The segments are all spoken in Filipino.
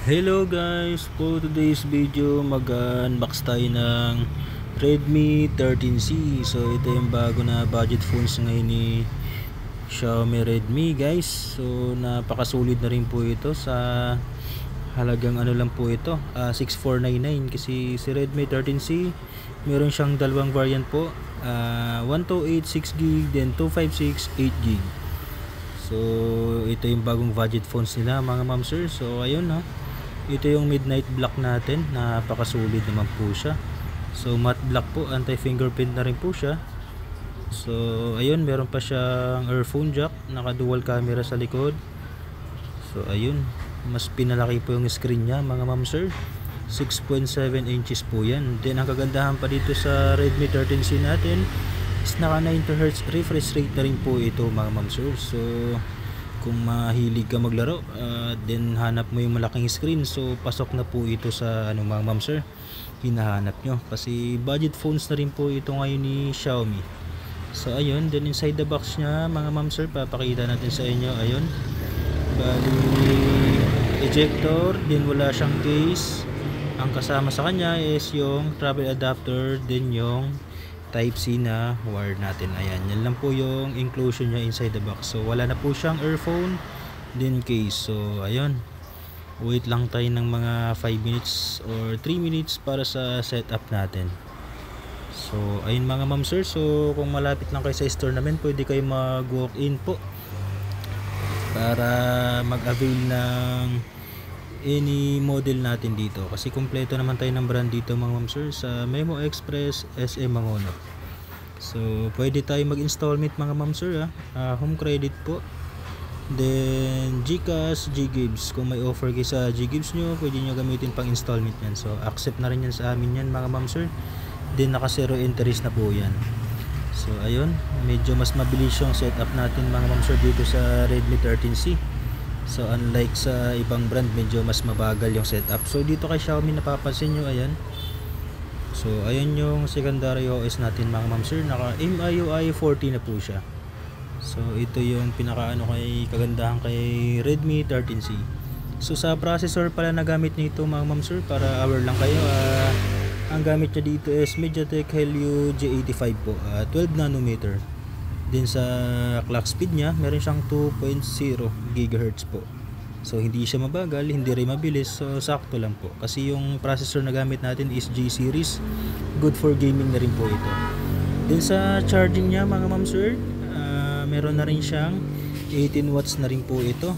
Hello guys, for today's video mag-unbox tayo ng Redmi 13C. So ito yung bago na budget phones ngayon ni Xiaomi Redmi guys. So napakasulit na rin po ito sa halagang ano lang po ito, 6499. Kasi si Redmi 13C meron siyang dalawang variant po, 128 6GB then 256 8GB. So ito yung bagong budget phones nila mga ma'am sir. So ayun ha, ito yung midnight black natin, napakasulit naman po siya. So matte black po, anti fingerprint na rin po siya. So ayun, meron pa siyang earphone jack, naka dual camera sa likod. So ayun, mas pinalaki po yung screen niya mga ma'am sir, 6.7 inches po yan. Then ang kagandahan pa dito sa Redmi 13C natin is naka 90Hz refresh rate na rin po ito mga ma'am sir. So kung mahilig ka maglaro, then hanap mo yung malaking screen, so pasok na po ito sa ano mga ma'am sir, hinahanap nyo. Kasi budget phones na rin po ito ngayon ni Xiaomi. So ayun, then inside the box nya mga ma'am sir, papakita natin sa inyo. Ayun, bali ejector, then wala siyang case. Ang kasama sa kanya is yung travel adapter, then yung Type-C na wire natin. Ayan, yan lang po yung inclusion niya inside the box. So wala na po siyang earphone din case. So ayun, wait lang tayo ng mga 5 minutes or 3 minutes para sa setup natin. So ayun mga ma'am sir, so kung malapit lang kayo sa store namin, pwede kayo mag walk in po para mag-avail ng any model natin dito, kasi kumpleto naman tayo ng brand dito mga ma'am sir sa Memo Express SM Mangono. So pwede tayo mag-installment mga ma'am sir, home credit po, then GCash, GGives. Kung may offer kayo sa GGives nyo, pwede nyo gamitin pang installment yan. So accept na rin yan sa amin yan mga ma'am sir, then naka zero interest na po yan. So ayun, medyo mas mabilis yung setup natin mga ma'am sir dito sa Redmi 13C. So unlike sa ibang brand, medyo mas mabagal yung setup. So dito kay Xiaomi napapansin nyo, ayan. So ayan yung secondary OS natin mga ma'am sir, naka MIUI 14 na po siya. So ito yung pinaka kay kagandahan kay Redmi 13C. So sa processor pala na gamit nito mga ma'am sir, para aware lang kayo, ang gamit niya dito is MediaTek Helio G85 po, 12 nanometer. Din sa clock speed niya, meron siyang 2.0 GHz po. So hindi siya mabagal, hindi rin mabilis. So sakto lang po. Kasi yung processor na gamit natin is G series. Good for gaming na rin po ito. Din sa charging niya mga ma'am sir, meron na rin siyang 18 watts na rin po ito.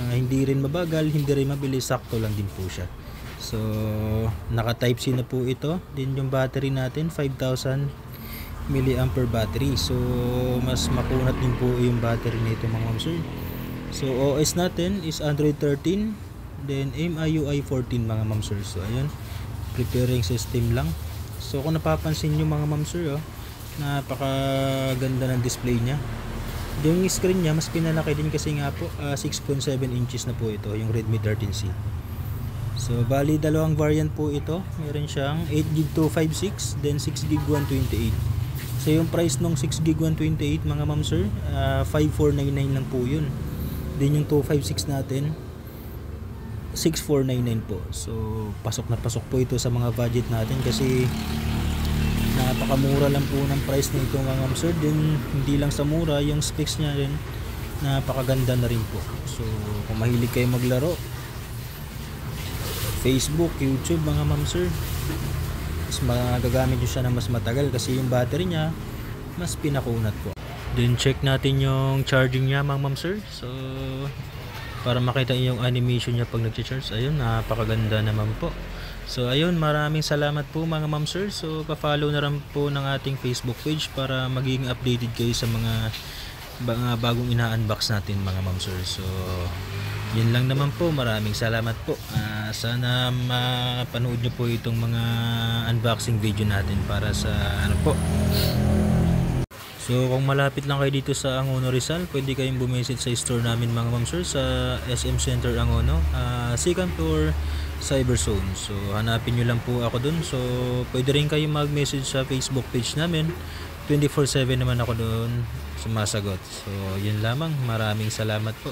Hindi rin mabagal, hindi rin mabilis, sakto lang din po siya. So naka Type-C na po ito. Din yung battery natin, 5,000 milliampere battery. So mas makunat din po yung battery nito mga ma'am sir. So OS natin is Android 13, then MIUI 14 mga ma'am sir. So ayun, preparing system lang. So kung napapansin nyo mga ma'am sir, napakaganda ng display nya. Yung screen nya mas pinalaki din kasi nga po, 6.7 inches na po ito yung Redmi 13C. So bali dalawang variant po ito, meron siyang 8GB 256, then 6GB 128. So yung price nung 6GB 128 mga ma'am sir, 5499 lang po yun. Then yung 256 natin, 6499 po. So pasok na pasok po ito sa mga budget natin, kasi napakamura lang po ng price nito mga ma'am sir. Then hindi lang sa mura, yung specs niya rin napakaganda na rin po. So kung mahilig kayo maglaro, Facebook, YouTube mga ma'am sir, mas magagamit nyo siya na mas matagal, kasi yung battery niya mas pinakunat po. Then check natin yung charging niya mga ma'am sir. So para makita yung animation niya pag nag-charge, ayun, napakaganda naman po. So ayun, maraming salamat po mga ma'am sir. So pa-follow na rin po ng ating Facebook page para maging updated kayo sa mga bagong ina-unbox natin mga ma'am sir. So yun lang naman po, maraming salamat po. Sana mapanood nyo po itong mga unboxing video natin para sa ano po. So kung malapit lang kayo dito sa Angono Rizal, pwede kayong bumisit sa store namin mga ma'am sir sa SM Center Angono, second floor, Cyberzone. So hanapin nyo lang po ako dun. So pwede rin kayong mag-message sa Facebook page namin, 24/7 naman ako doon sumasagot. So yun lamang, maraming salamat po.